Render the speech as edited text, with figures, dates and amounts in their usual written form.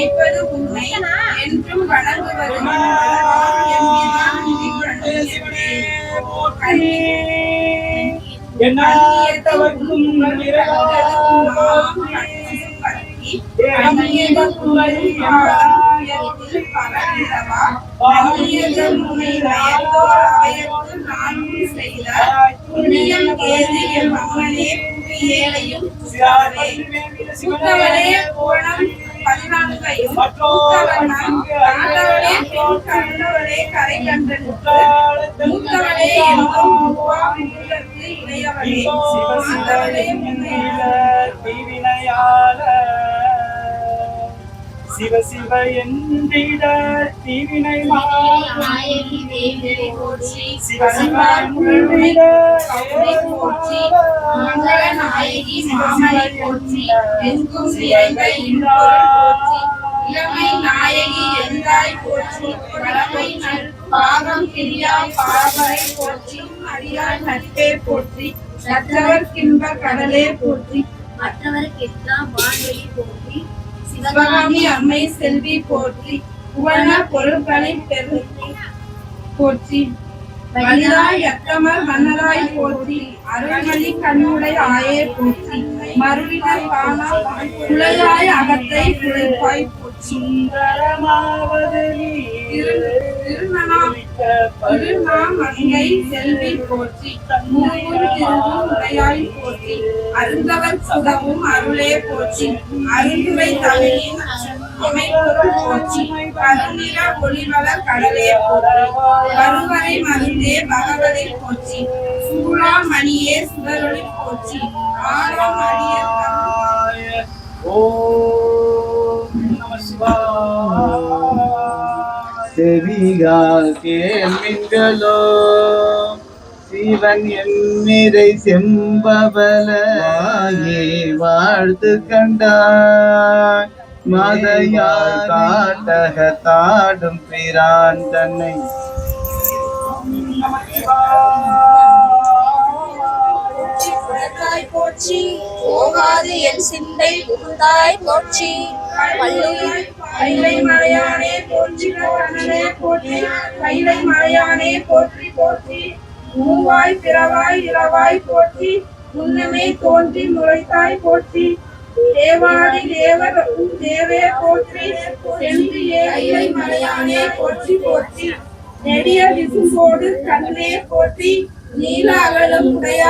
நினைப்பது உண்மை என்றும் வணங்குவது சிவ சிவ என்றிட தீவினை நாயகி தேவியை போற்றி சிவ சிவ என்றிட போற்றி மங்கள நாயகி மாமலை போற்றி எங்கும் நிறைந்த போற்றி இளமை நாயகி எந்தாய் போற்றி கடமை நல் பாகம் கிரியா பாவரை போற்றி அடியார் நட்பே போற்றி நற்றவர் கின்ப கடலே போற்றி மற்றவருக்கு எல்லாம் வான்வெளி போற்றி சிவகாமி அம்மை செல்வி போற்றி புவன பொருட்களை பெருத்தி போற்றி வலிதாய் அத்தமர் மன்னராய் போற்றி அருள்மணி கண்ணுடை ஆயே போற்றி மருவினர் காணா குழையாய் அகத்தை குழைப்பாய் போற்றி திருநாமங்கை செல்வி போற்றி மூவூர் திருவும் உடையாய் போற்றி அருந்தவர் சுதவும் அருளே போற்றி அருந்துரை தமிழின் அமைப்பொருள் போற்றி கருநிற ஒளிவளர் கடலே போற்றி வருவரை மருந்தே பகவதை போற்றி சூளாமணியே சுடரொளி போற்றி ஆறாம் அடிய செவிகால் கேள்விங்களோ சிவன் எம்மிரை செம்பவலே வாழ்த்து கண்டாய் மதையால் காட்டக தாடும் பிரான் தன்னை போற்றி போகாது என் சிந்தை புகுந்தாய் போற்றி பைலை மலையானே போற்றி கண்ணனே போற்றி பைலை மலையானே போற்றி போற்றி மூவாய் பிறவாய் இரவாய் போற்றி முன்னமே தோன்றி முளைத்தாய் போற்றி தேவாதி தேவர் தேவே போற்றி சென்றியே பைலை மலையானே போற்றி போற்றி நெடிய விசும்போடு கண்ணே போற்றி நீல அகலம் உடையாய்